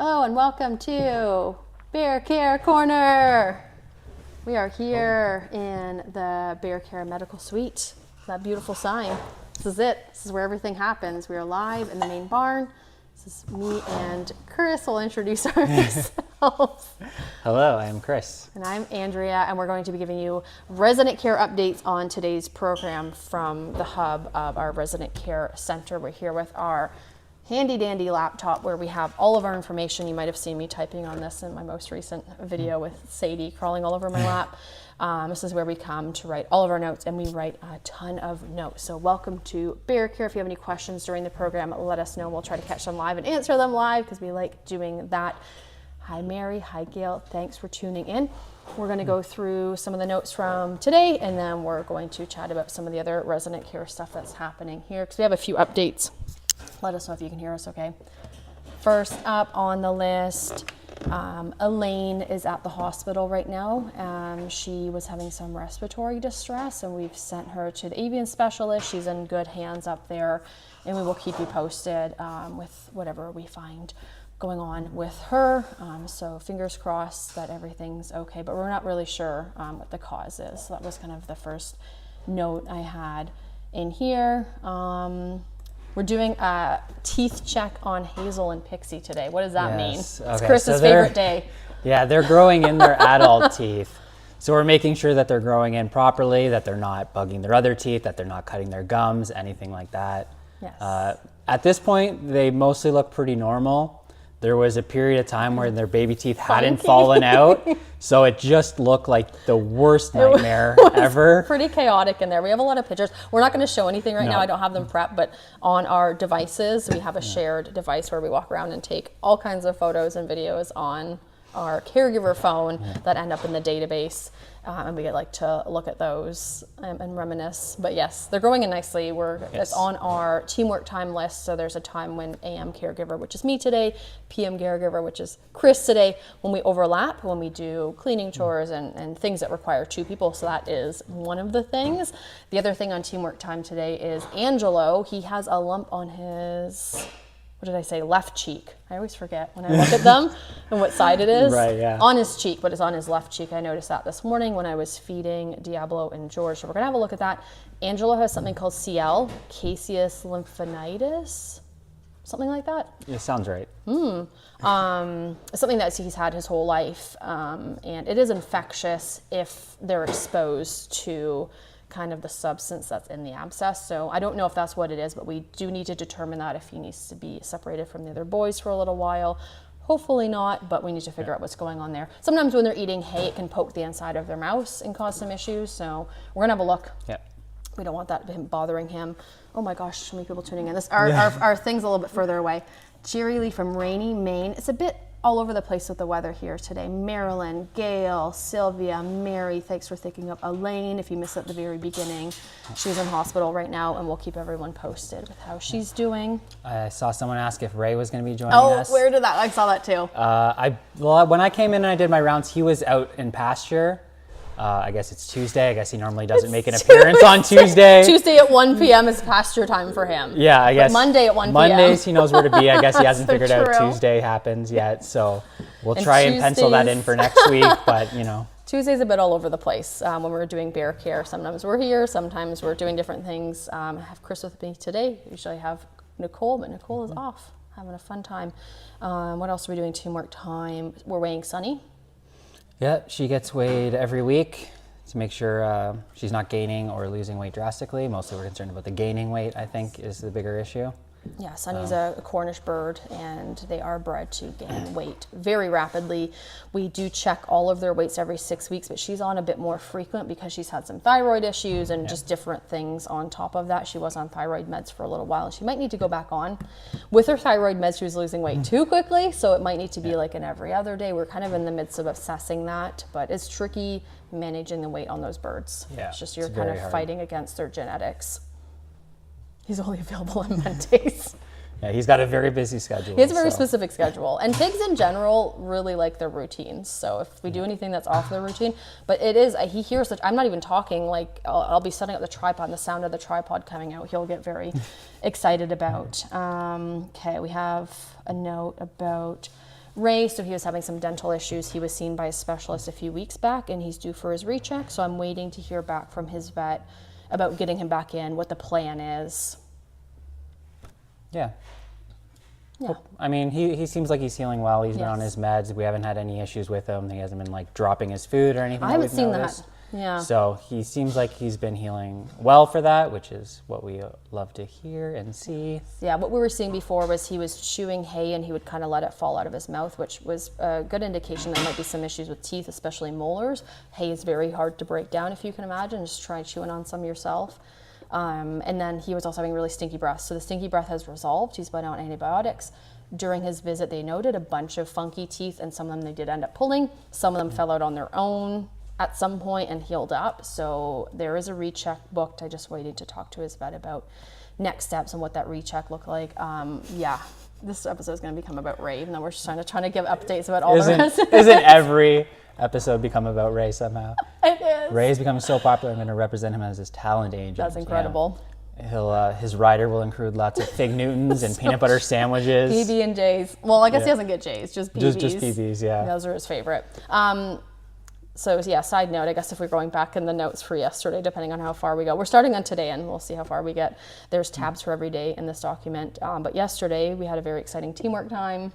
Hello and welcome to Bear Care Corner. We are here in the Bear Care Medical Suite. That beautiful sign. This is it. This is where everything happens. We are live in the main barn. This is me and Chris. We'll introduce ourselves. Hello, I'm Chris. And I'm Andrea, and we're going to be giving you resident care updates on today's program from the hub of our resident care center. We're here with our handy dandy laptop where we have all of our information. You might have seen me typing on this in my most recent video with Sadie crawling all over my lap. This is where we come to write all of our notes, and we write a ton of notes. So welcome to Bear Care. If you have any questions during the program, let us know. We'll try to catch them live and answer them live because we like doing that. Hi Mary, hi Gail, thanks for tuning in. We're going to go through some of the notes from today, and then we're going to chat about some of the other resident care stuff that's happening here because we have a few updates. Let us know if you can hear us okay. First up on the list, Elaine is at the hospital right now. She was having some respiratory distress, and we've sent her to the avian specialist. She's in good hands up there, and we will keep you posted with whatever we find going on with her. So fingers crossed that everything's okay, but we're not really sure what the cause is. So that was kind of the first note I had in here. We're doing a teeth check on Hazel and Pixie today. What does that mean? It's Chris's favorite day. Yeah, they're growing in their adult teeth. So we're making sure that they're growing in properly, that they're not bugging their other teeth, that they're not cutting their gums, anything like that. Yes. At this point, they mostly look pretty normal. There was a period of time where their baby teeth hadn't fallen out, so it just looked like the worst nightmare ever. Pretty chaotic in there. We have a lot of pictures. We're not going to show anything right now. I don't have them prepped, but on our devices, we have a shared device where we walk around and take all kinds of photos and videos on our caregiver phone that end up in the database. And we get to look at those and reminisce. But yes, they're growing in nicely. It's on our teamwork time list. So there's a time when AM caregiver, which is me today, PM caregiver, which is Chris today, when we overlap, when we do cleaning chores and things that require two people. So that is one of the things. The other thing on teamwork time today is Angelo. He has a lump on his, what did I say, left cheek. I always forget when I look at them and what side it is. Right, yeah. On his cheek, but it's on his left cheek. I noticed that this morning when I was feeding Diablo and George. So we're gonna have a look at that. Angelo has something called CL, caseous lymphonitis, something like that. It sounds right. It's something that he's had his whole life, and it is infectious if they're exposed to kind of the substance that's in the abscess. So I don't know if that's what it is, but we do need to determine that if he needs to be separated from the other boys for a little while. Hopefully not, but we need to figure out what's going on there. Sometimes when they're eating hay, it can poke the inside of their mouth and cause some issues. So we're gonna have a look. Yep. We don't want that bothering him. Oh my gosh, so many people tuning in. Our thing's a little bit further away. Jerry Lee from Rainy, Maine. It's a bit all over the place with the weather here today. Marilyn, Gail, Sylvia, Mary, thanks for thinking of Elaine. If you missed at the very beginning, she's in hospital right now, and we'll keep everyone posted with how she's doing. I saw someone ask if Ray was going to be joining us. Oh, where did that? I saw that too. When I came in and I did my rounds, he was out in pasture. I guess it's Tuesday. I guess he normally doesn't make an appearance on Tuesday. Tuesday at 1 p.m. is pasture time for him. Yeah, I guess. But Monday at 1 p.m. Mondays he knows where to be. I guess he hasn't so figured true. out Tuesday happens yet. So we'll try and pencil that in for next week. But, Tuesday's a bit all over the place when we're doing Bear Care. Sometimes we're here, sometimes we're doing different things. I have Chris with me today. Usually I have Nicole, but Nicole is off, having a fun time. What else are we doing? Teamwork time. We're weighing Sunny. Yeah, she gets weighed every week to make sure she's not gaining or losing weight drastically. Mostly we're concerned about the gaining weight, I think, is the bigger issue. Yeah, Sunny's a Cornish bird, and they are bred to gain weight very rapidly. We do check all of their weights every 6 weeks, but she's on a bit more frequent because she's had some thyroid issues and just different things on top of that. She was on thyroid meds for a little while. She might need to go back on. With her thyroid meds, she was losing weight too quickly, so it might need to be like an every other day. We're kind of in the midst of assessing that, but it's tricky managing the weight on those birds. Yeah, it's just you're kind of fighting against their genetics. He's only available on Mondays. Yeah, he's got a very busy schedule. He has a very specific schedule. And pigs in general really like their routines. So if we do anything that's off their routine, but it is, he hears that, I'm not even talking, like I'll be setting up the tripod, the sound of the tripod coming out, he'll get very excited about. Okay, we have a note about Ray, so he was having some dental issues. He was seen by a specialist a few weeks back, and he's due for his recheck. So I'm waiting to hear back from his vet about getting him back in, what the plan is. Yeah. Yeah. I mean, he seems like he's healing well. He's been on Yes. his meds. We haven't had any issues with him. He hasn't been like dropping his food or anything. I haven't we've seen noticed. that. Yeah. So he seems like he's been healing well for that, which is what we love to hear and see. Yeah, what we were seeing before was he was chewing hay and he would kind of let it fall out of his mouth, which was a good indication there might be some issues with teeth, especially molars. Hay is very hard to break down, if you can imagine. Just try chewing on some yourself. And then he was also having really stinky breath. So the stinky breath has resolved. He's been on antibiotics. During his visit, they noted a bunch of funky teeth, and some of them they did end up pulling. Some of them fell out on their own at some point and healed up. So there is a recheck booked. I just waited to talk to his vet about next steps and what that recheck looked like. Yeah, this episode is going to become about Ray, even though we're just trying to give updates about all the rest. Isn't every episode become about Ray somehow? It is. Ray's becoming so popular. I'm going to represent him as his talent agent. That's incredible. Yeah. He'll his rider will include lots of Fig Newtons and peanut butter sandwiches. PB and J's. Well, I guess he Yeah. doesn't get J's, just PBs. Just PBs, yeah. Those are his favorite. So yeah, side note, I guess if we're going back in the notes for yesterday, depending on how far we go. We're starting on today and we'll see how far we get. There's tabs for every day in this document. But yesterday we had a very exciting teamwork time,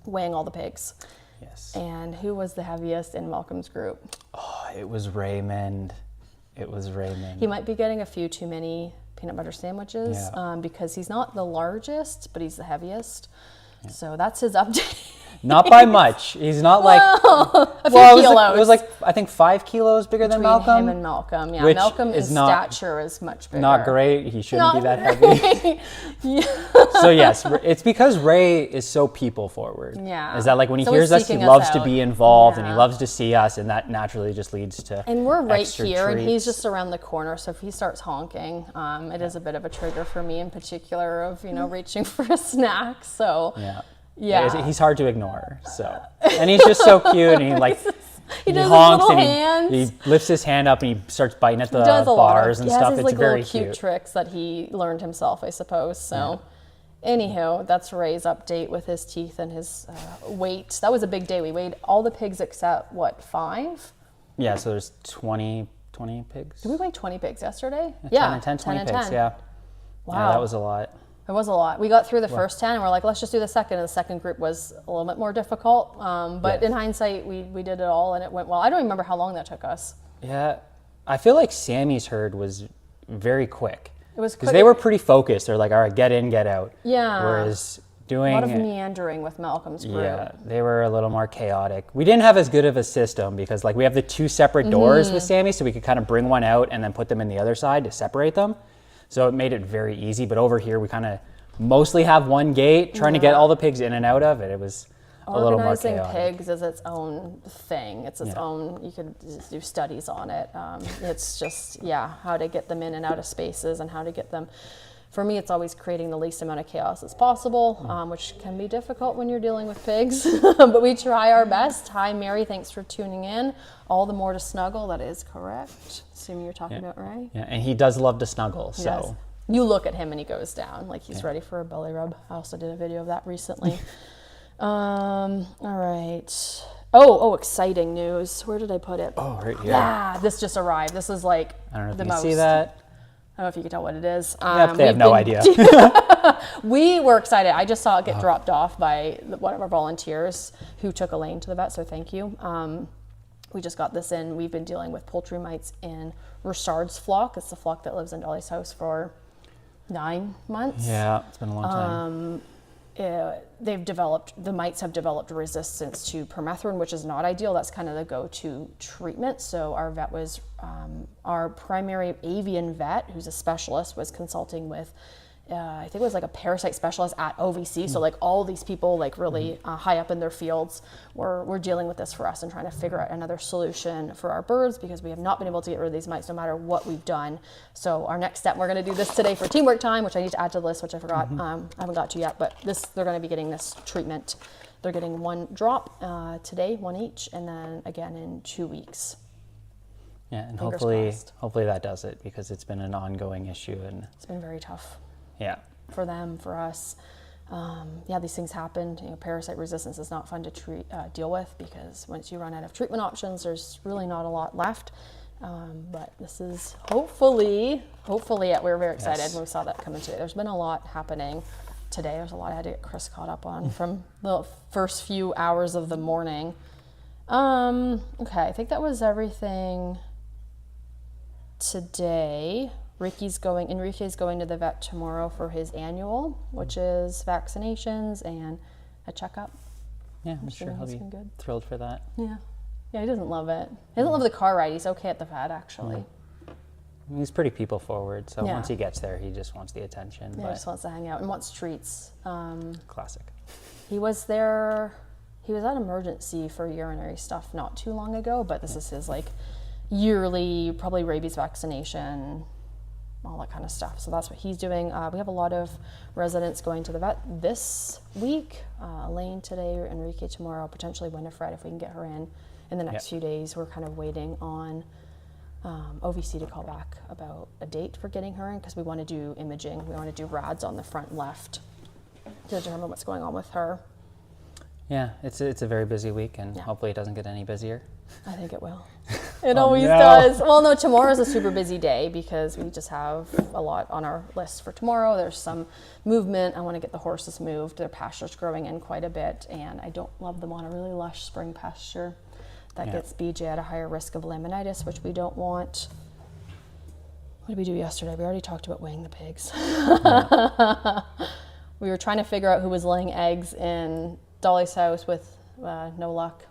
weighing all the pigs. Yes. And who was the heaviest in Malcolm's group? Oh, it was Raymond. It was Raymond. He might be getting a few too many peanut butter sandwiches Yeah. because he's not the largest, but he's the heaviest. So that's his update. Not by much. He's not like A few well, kilos. it was like I think 5 kilos bigger than Between Malcolm. him and Malcolm. Yeah, which Malcolm in is not- stature is much bigger. Not great. He shouldn't be Not that heavy. Yeah. So yes, it's because Ray is so people forward. Yeah. Is that like when he So hears he's us, he seeking us loves to out. be involved and he Yeah. loves to see us, and that naturally just leads to. And we're right extra here, and he's treats. just around the corner. So if he starts honking, it is a bit of a trigger for me in particular of reaching for a snack. So Yeah. Yeah. He's hard to ignore. So, and he's just so cute, and he like he does his honks little and hands. he lifts his hand up and he starts biting at the He does a lot bars of, and he has stuff. his, It's like, very little cute cute. tricks that he learned himself, I suppose. So, anywho, that's Ray's update with his teeth and his weight. That was a big day. We weighed all the pigs except 5? Yeah. So there's 20 pigs. Did we weigh 20 pigs yesterday? 10 and 10, 20 pigs. 10. Yeah. Wow. Yeah, that was a lot. It was a lot. We got through the first 10 and we're like, let's just do the second. And the second group was a little bit more difficult. But Yeah. in hindsight, we did it all and it went well. I don't remember how long that took us. Yeah. I feel like Sammy's herd was very quick. It was Because quick. they were pretty focused. They're like, all right, get in, get out. Yeah. Whereas A doing lot of meandering with Malcolm's group. yeah, they were a little more chaotic. We didn't have as good of a system because like we have the 2 separate doors Mm-hmm. with Sammy, so we could kind of bring one out and then put them in the other side to separate them. So it made it very easy. But over here, we kind of mostly have one gate, trying to get all the pigs in and out of it. It was a little more Organizing chaotic. pigs is its own thing. It's its Yeah. own, you could just do studies on it. It's just, how to get them in and out of spaces and how to get them. For me, it's always creating the least amount of chaos as possible, which can be difficult when you're dealing with pigs, but we try our best. Hi, Mary, thanks for tuning in. All the more to snuggle, that is correct. Assuming you're talking about Ray. Yeah, and he does love to snuggle. He So does. You look at him and he goes down, like he's ready for a belly rub. I also did a video of that recently. All right. Oh, exciting news. Where did I put it? oh, right here. Yeah, this just arrived. This is like I don't know if the you most. can see that. I don't know if you can tell what it is. Yep, they have we've no been- idea. We were excited. I just saw it get dropped off by one of our volunteers who took Elaine to the vet, so thank you. We just got this in. We've been dealing with poultry mites in Richard's flock. It's the flock that lives in Dolly's house for 9 months. Yeah, it's been a long time. The mites have developed resistance to permethrin, which is not ideal. That's kind of the go-to treatment. So our vet was, our primary avian vet, who's a specialist, was consulting with, I think it was like a parasite specialist at OVC. So like all these people like really high up in their fields were dealing with this for us and trying to figure out another solution for our birds because we have not been able to get rid of these mites no matter what we've done. So our next step, we're going to do this today for teamwork time, which I need to add to the list, which I forgot. I haven't got to yet, but they're going to be getting this treatment. They're getting 1 drop today, 1 each, and then again in 2 weeks. Yeah, and fingers hopefully crossed. that does it because it's been an ongoing issue and It's been very tough yeah. for them, for us. yeah, these things happen. Parasite resistance is not fun to deal with, because once you run out of treatment options, there's really not a lot left. But this is hopefully, we're very excited when we saw that coming today. There's been a lot happening today. There's a lot I had to get Chris caught up on from the first few hours of the morning. Okay, I think that was everything today. Enrique's going to the vet tomorrow for his annual, which is vaccinations and a checkup. Yeah, I'm sure he'll be thrilled for that. Yeah. Yeah, he doesn't love it. He doesn't love the car ride. He's okay at the vet, actually. He's pretty people forward, so Yeah. once he gets there, he just wants the attention. Yeah, he just wants to hang out and wants treats. Classic. He was at emergency for urinary stuff not too long ago, but this is his like yearly, probably rabies vaccination, all that kind of stuff. So that's what he's doing. We have a lot of residents going to the vet this week. Elaine today, Enrique tomorrow, potentially Winifred if we can get her in the next few days. We're kind of waiting on OVC to call back about a date for getting her in, because we want to do imaging. We want to do rads on the front left to determine what's going on with her. Yeah, it's a very busy week, and hopefully it doesn't get any busier. I think it will. It always does. Well, no, tomorrow's a super busy day because we just have a lot on our list for tomorrow. There's some movement. I want to get the horses moved. Their pasture's growing in quite a bit, and I don't love them on a really lush spring pasture. That gets BJ at a higher risk of laminitis, which we don't want. What did we do yesterday? We already talked about weighing the pigs. We were trying to figure out who was laying eggs in Dolly's house with no luck.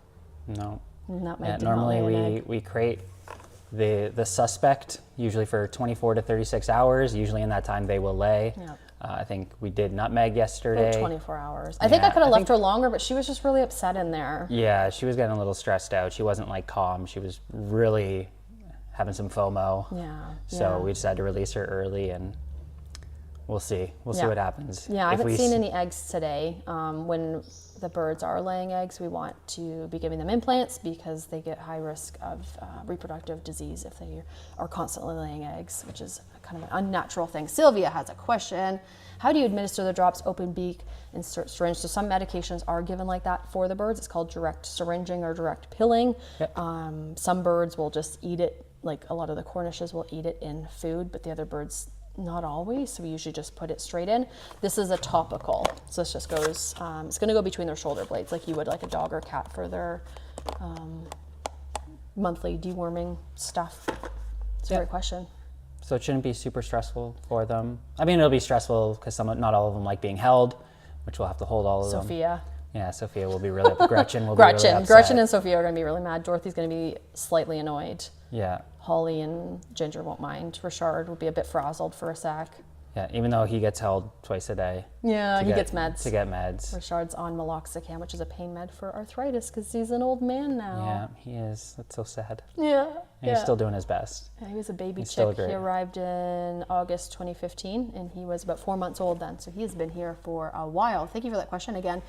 No. Normally we crate the suspect usually for 24 to 36 hours. Usually in that time they will lay. Yeah. I think we did nutmeg yesterday. About 24 hours. I think I could have left her longer, but she was just really upset in there. Yeah, she was getting a little stressed out. She wasn't like calm. She was really having some FOMO. Yeah. So we decided to release her early, and we'll see. We'll see what happens. Yeah, I haven't seen any eggs today. When the birds are laying eggs, we want to be giving them implants because they get high risk of reproductive disease if they are constantly laying eggs, which is kind of an unnatural thing. Sylvia has a question. How do you administer the drops, open beak, insert syringe? So some medications are given like that for the birds. It's called direct syringing or direct pilling. Yep. Some birds will just eat it, like a lot of the Cornishes will eat it in food, but the other birds not always, so we usually just put it straight in. This is a topical, so this just goes, it's going to go between their shoulder blades like you would like a dog or cat for their monthly deworming stuff. It's a great question. So it shouldn't be super stressful for them. I mean, it'll be stressful because not all of them like being held, which we'll have to hold all of them. Sophia. Yeah, Sophia will be really upset. Gretchen will be really upset. Gretchen and Sophia are going to be really mad. Dorothy's going to be slightly annoyed. Yeah. Holly and Ginger won't mind. Richard will be a bit frazzled for a sec. Yeah, even though he gets held twice a day. Yeah, he gets meds. To get meds. Richard's on meloxicam, which is a pain med for arthritis because he's an old man now. Yeah, he is. That's so sad. Yeah. And he's still doing his best. Yeah, he was a baby He's still chick. great. He arrived in August 2015, and he was about 4 months old then. So he's been here for a while. Thank you for that question again.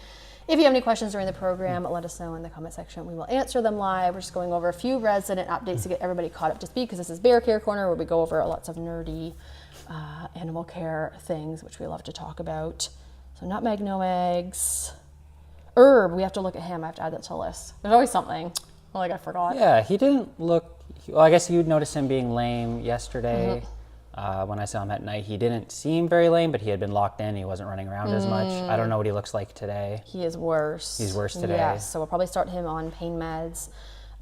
If you have any questions during the program, let us know in the comment section. We will answer them live. We're just going over a few resident updates to get everybody caught up to speed because this is Bear Care Corner where we go over lots of nerdy animal care things, which we love to talk about. So nutmeg, no eggs. Herb, we have to look at him. I have to add that to the list. There's always something. Like I forgot. Yeah, he didn't look, well, I guess you'd notice him being lame yesterday. When I saw him at night, he didn't seem very lame, but he had been locked in. He wasn't running around as much. I don't know what he looks like today. He is worse. He's worse today. Yes, so we'll probably start him on pain meds.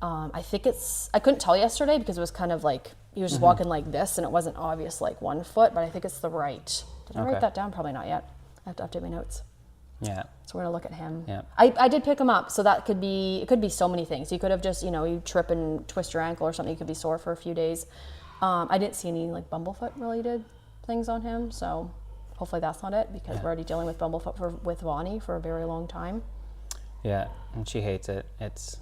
I think I couldn't tell yesterday because it was kind of like, he was just walking like this and it wasn't obvious like 1 foot, but I think it's the right. Did I write that down? Probably not yet. I have to update my notes. Yeah. So we're gonna look at him. Yeah. I did pick him up, so that could be, it could be so many things. You could have just, you trip and twist your ankle or something, you could be sore for a few days. I didn't see any like bumblefoot related things on him, so hopefully that's not it because we're already dealing with bumblefoot with Vani for a very long time. Yeah, and she hates it. It's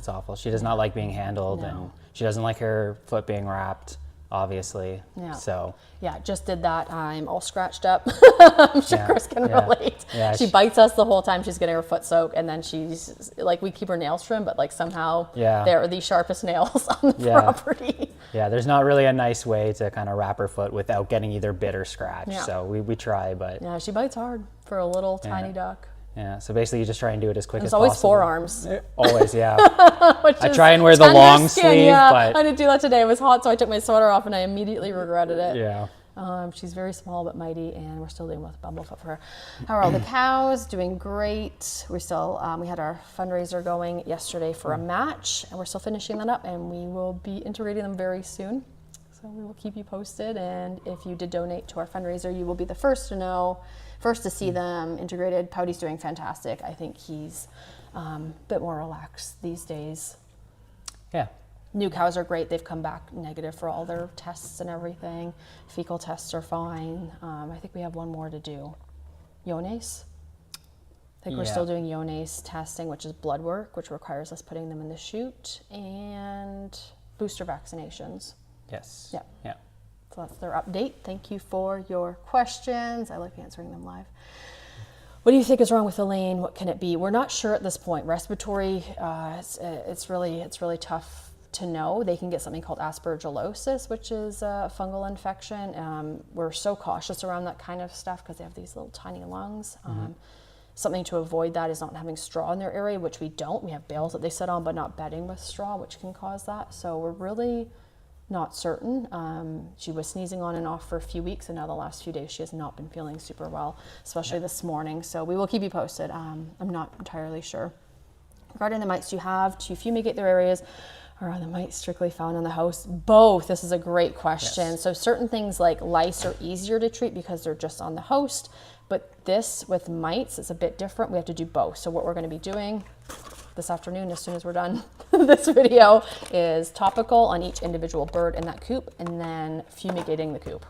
awful. She does not like being handled, and she doesn't like her foot being wrapped, obviously. Yeah. So. Yeah, just did that. I'm all scratched up. I'm sure Chris can relate. Yeah, she bites us the whole time she's getting her foot soaked, and then she's like, we keep her nails trimmed, but like somehow they're the sharpest nails on the property. Yeah, there's not really a nice way to kind of wrap her foot without getting either bit or scratched. So we try, but. Yeah, she bites hard. for a little tiny duck. Yeah, so basically you just try and do it as quick as It's always possible. forearms. Always, yeah. I Is try and wear the tender long skin, sleeve, yeah. but I didn't do that today. It was hot, so I took my sweater off and I immediately regretted it. yeah. She's very small but mighty, and we're still dealing with bumblefoot for her. How are all the cows? Doing great. We still we had our fundraiser going yesterday for a match, and we're still finishing that up, and we will be integrating them very soon. So we will keep you posted, and if you did donate to our fundraiser, you will be the first to know, first to see them integrated. Pouty's doing fantastic. I think he's a bit more relaxed these days. Yeah. New cows are great. They've come back negative for all their tests and everything. Fecal tests are fine. I think we have one more to do. Ionase. I think we're Yeah. still doing Ionase testing, which is blood work, which requires us putting them in the chute, and booster vaccinations. Yes. Yep. Yeah. So that's their update. Thank you for your questions. I like answering them live. What do you think is wrong with Elaine? What can it be? We're not sure at this point. Respiratory, it's really tough to know. They can get something called aspergillosis, which is a fungal infection. We're so cautious around that kind of stuff because they have these little tiny lungs. Something to avoid that is not having straw in their area, which we don't. We have bales that they sit on, but not bedding with straw, which can cause that. So we're really not certain. She was sneezing on and off for a few weeks, and now the last few days she has not been feeling super well, especially this morning. So we will keep you posted. I'm not entirely sure. Regarding the mites you have to fumigate their areas, or are the mites strictly found in the house? Both. This is a great question. Yes. So certain things like lice are easier to treat because they're just on the host, but this with mites is a bit different. We have to do both. So what we're going to be doing this afternoon, as soon as we're done this video, is topical on each individual bird in that coop, and then fumigating the coop.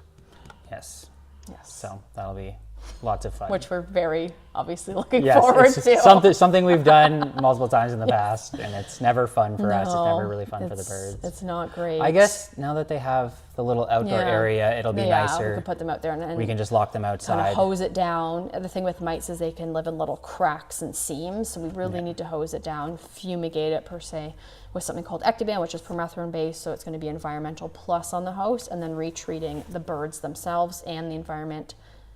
Yes. Yes. So that'll be lots of fun. Which we're very obviously looking Yes, forward it's to. something we've done multiple times in the past, and it's never fun for us. It's never really fun for the birds. It's not great. I guess now that they have the little outdoor area, it'll be nicer. We can put them out there and We can just lock them kind outside. of hose it down. The thing with mites is they can live in little cracks and seams, so we really need to hose it down, fumigate it per se, with something called Ectoban, which is permethrin based, so it's going to be environmental plus on the host, and then retreating the birds themselves and the environment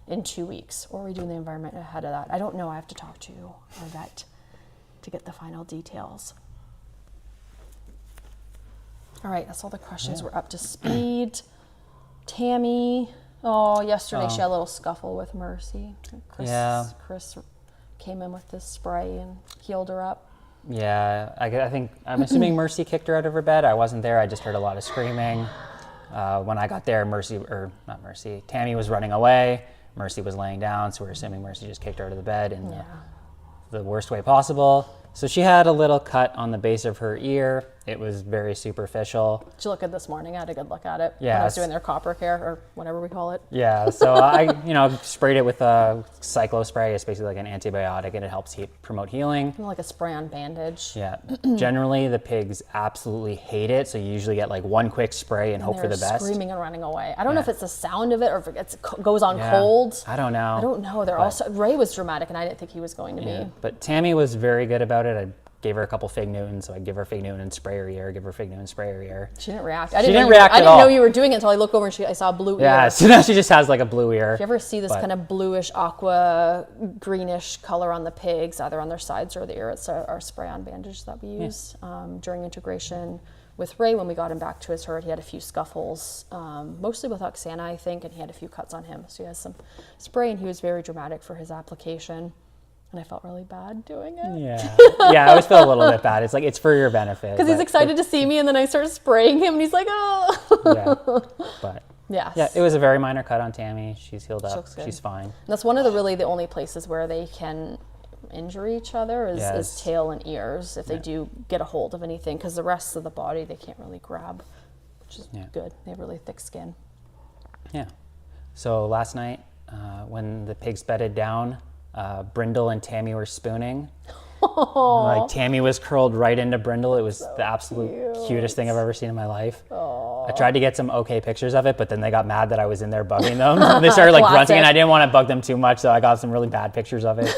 in 2 weeks. Or are we doing the environment ahead of that? I don't know. I have to talk to our vet to get the final details. All right, that's all the questions. We're up to speed. Tammy. Oh, yesterday she had a little scuffle with Mercy. Chris came in with this spray and healed her up. Yeah, I think, I'm assuming Mercy kicked her out of her bed. I wasn't there. I just heard a lot of screaming. When I got there, Tammy was running away. Mercy was laying down, so we're assuming Mercy just kicked her out of the bed in the worst way possible. So she had a little cut on the base of her ear. It was very superficial. Did you look at this morning? I had a good look at it. Yeah, When I was doing their copper care, or whatever we call it. Yeah, so I, sprayed it with a cyclospray. It's basically like an antibiotic, and it helps promote healing. Kind of like a spray-on bandage. Yeah, generally the pigs absolutely hate it, so you usually get like one quick spray and hope for the They're best. screaming and running away. I don't know if it's the sound of it or if it goes on cold. I don't know. I don't know. They're also Ray was dramatic, and I didn't think he was going to be. But Tammy was very good about it. I gave her a couple Fig Newtons, so I'd give her Fig Newton and spray her ear, give her Fig Newton, spray her ear. She didn't react. She didn't react at all. I didn't know you were doing it until I looked over and I saw a blue ear. Yeah, so now she just has like a blue ear. If you ever see this kind of bluish, aqua, greenish color on the pigs, either on their sides or the ear, it's our spray-on bandage that we use during integration with Ray. When we got him back to his herd, he had a few scuffles, mostly with Oksana, I think, and he had a few cuts on him. So he has some spray, and he was very dramatic for his application. And I felt really bad doing it. Yeah, I always feel a little bit bad. It's like, it's for your benefit. Because he's excited to see me, and then I start spraying him, and he's like, oh. But yes. yeah, it was a very minor cut on Tammy. She's healed up. looks good. She's fine. And that's one of the only places where they can injure each other is tail and ears if they do get a hold of anything, because the rest of the body they can't really grab, which is good. They have really thick skin. Yeah. So last night, when the pigs bedded down, Brindle and Tammy were spooning. Like Tammy was curled right into Brindle. It was the absolute cutest thing I've ever seen in my life. I tried to get some okay pictures of it, but then they got mad that I was in there bugging them. And they started like grunting, and I didn't want to bug them too much, so I got some really bad pictures of it.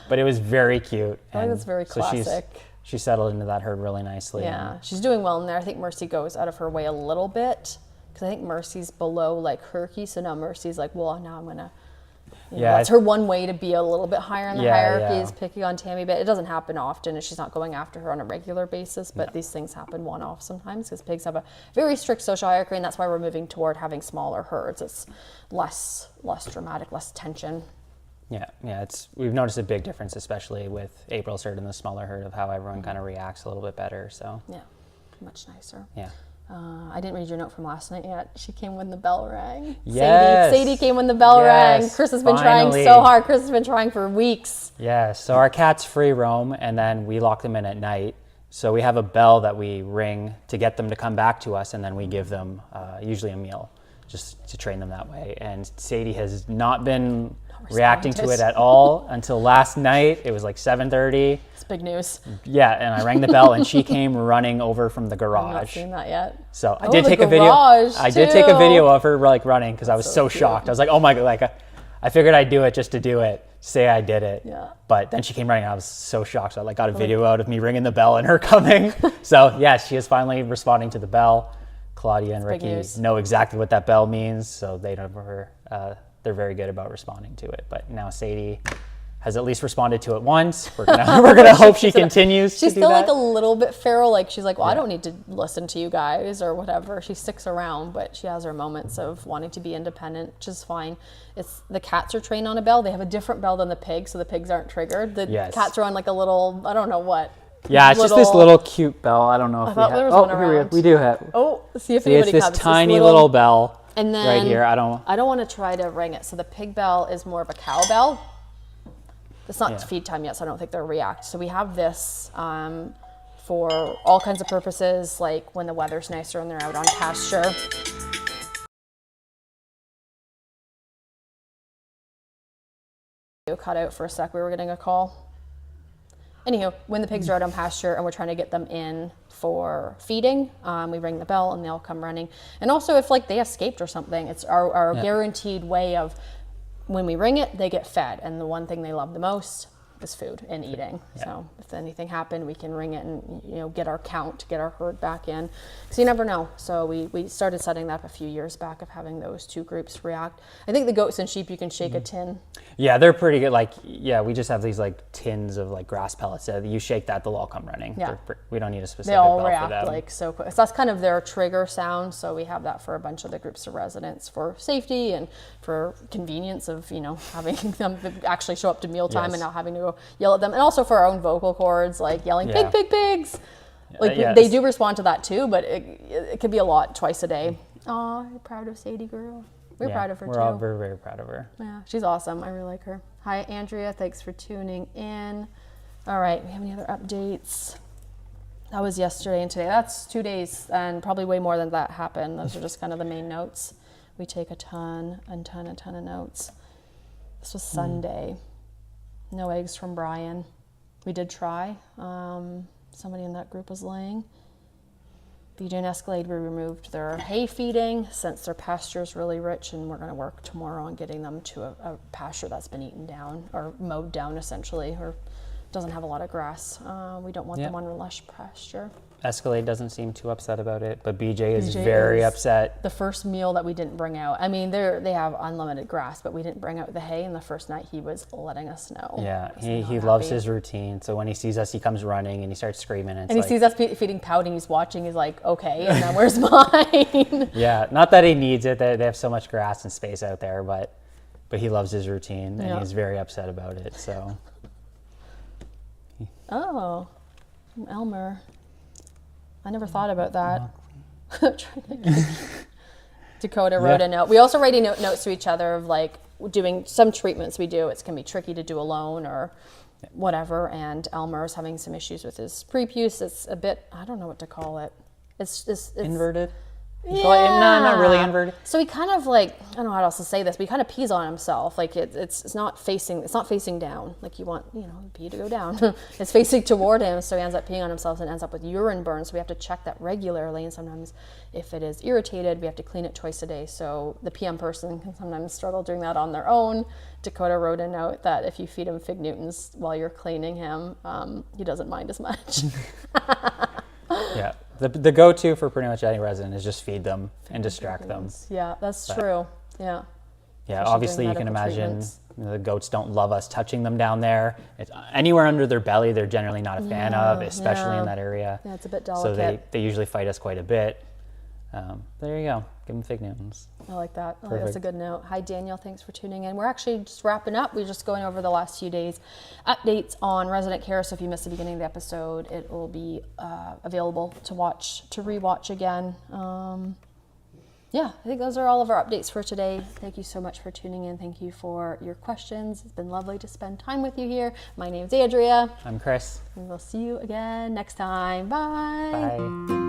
But it was very cute. I think it's very classic. She settled into that herd really nicely. Yeah, she's doing well in there. I think Mercy goes out of her way a little bit, because I think Mercy's below like Herky, so now Mercy's like, well, now I'm gonna Yeah, that's her one way to be a little bit higher in the Yeah, hierarchy yeah. is picking on Tammy, but it doesn't happen often, and she's not going after her on a regular basis. But these things happen one-off sometimes because pigs have a very strict social hierarchy, and that's why we're moving toward having smaller herds. It's less dramatic, less tension. Yeah, we've noticed a big difference, especially with April's herd and the smaller herd, of how everyone kind of reacts a little bit better. So Yeah, much nicer. yeah. I didn't read your note from last night yet. She came when the bell rang. Yes. Sadie came when the bell rang. Yes, Chris has been finally. trying so hard. Chris has been trying for weeks. Yeah, so our cats free roam, and then we lock them in at night. So we have a bell that we ring to get them to come back to us, and then we give them usually a meal just to train them that way. And Sadie has not been reacting to it at all until last night. It was like 7:30. It's big news. Yeah, and I rang the bell, and she came running over from the I've not garage. seen that yet. So I Oh, did the take a video. garage, I did take a too. video of her like running because I was so cute. shocked. I was like, oh my god! Like I figured I'd do it just to do it, say I did it. Yeah. But then she came running, and I was so shocked. So I like got a video out of me ringing the bell and her coming. So yes, she is finally responding to the bell. Claudia and big Ricky news. know exactly what that bell means, so they never. They're very good about responding to it. But now Sadie has at least responded to it once. We're gonna hope she continues. She's to do still that. like a little bit feral. Like she's like, well, I don't need to listen to you guys or whatever. She sticks around, but she has her moments of wanting to be independent, which is fine. It's the cats are trained on a bell. They have a different bell than the pigs, so the pigs aren't triggered. The Yes. cats are on like a little, I don't know what. Yeah, it's just this little cute bell. I don't know if we thought have. there was Oh, one here we around. go. We do have. Oh, see if See, it's anybody this comes. tiny little bell And then right here. I don't. I don't want to try to ring it. So the pig bell is more of a cow bell. It's not Yeah. feed time yet, so I don't think they'll react. So we have this for all kinds of purposes, like when the weather's nicer and they're out on pasture. Cut out for a sec. We were getting a call. Anywho, when the pigs are out on pasture and we're trying to get them in for feeding, we ring the bell and they'll come running. And also if like they escaped or something, it's our guaranteed way of when we ring it, they get fed. And the one thing they love the most is food and eating. Yeah. So if anything happened, we can ring it and get our count, get our herd back in. So you never know. So we started setting that up a few years back of having those two groups react. I think the goats and sheep, you can shake a tin. Yeah, they're pretty good. Like, yeah, we just have these like tins of like grass pellets. You shake that, they'll all come running. Yeah. We don't need a specific They all bell for react them. like so quick. So that's kind of their trigger sound. So we have that for a bunch of the groups of residents for safety and for convenience of, having them actually show up to mealtime Yes. and not having to go yell at them. And also for our own vocal cords, like yelling, Yeah. pig, pig, pigs. Like yes. they do respond to that too, but it could be a lot twice a day. Aw, you're proud of Sadie girl. We're proud of her we're too. all very, very proud of her. Yeah, she's awesome. I really like her. Hi, Andrea. Thanks for tuning in. All right, we have any other updates? That was yesterday and today. That's 2 days, and probably way more than that happened. Those are just kind of the main notes. We take a ton of notes. This was Sunday. No eggs from Brian. We did try. Somebody in that group was laying. BJ and Escalade, we removed their hay feeding since their pasture is really rich, and we're going to work tomorrow on getting them to a pasture that's been eaten down or mowed down essentially, or doesn't have a lot of grass. We don't want them on lush pasture. Escalade doesn't seem too upset about it, but BJ is BJ very is upset. The first meal that we didn't bring out, I mean, they have unlimited grass, but we didn't bring out the hay, and the first night he was letting us know. Yeah, was he not loves happy. his routine. So when he sees us, he comes running and he starts screaming. And he sees us feeding pouting, he's watching, he's like, okay, and then where's mine? Yeah, not that he needs it. They have so much grass and space out there, but he loves his routine and he's very upset about it. So Oh, from Elmer. I never thought about that. Dakota wrote a note. We also write notes to each other of like doing some treatments we do. It can be tricky to do alone or whatever. And Elmer's having some issues with his prepuce. It's a bit, I don't know what to call it. It's inverted. Yeah. No, not really inverted. So he kind of like, I don't know how else to say this, but he kind of pees on himself. Like it's not facing down. Like you want, pee to go down. It's facing toward him. So he ends up peeing on himself and ends up with urine burn. So we have to check that regularly. And sometimes if it is irritated, we have to clean it twice a day. So the PM person can sometimes struggle doing that on their own. Dakota wrote a note that if you feed him Fig Newtons while you're cleaning him, he doesn't mind as much. Yeah. The go-to for pretty much any resident is just feed them and distract them. Yeah, that's true. Yeah. Yeah, especially obviously you during can medical imagine treatments. the goats don't love us touching them down there. It's anywhere under their belly, they're generally not a fan of, especially yeah. in that area. Yeah, it's a bit So delicate. they usually fight us quite a bit. There you go. Give them fig Newtons. I like that. I like that's a Perfect. good note. Hi, Daniel. Thanks for tuning in. We're actually just wrapping up. We're just going over the last few days updates on resident care. So if you missed the beginning of the episode, it will be available to rewatch again. Yeah, I think those are all of our updates for today. Thank you so much for tuning in. Thank you for your questions. It's been lovely to spend time with you here. My name's Andrea, I'm Chris. and we'll see you again next time. Bye. Bye.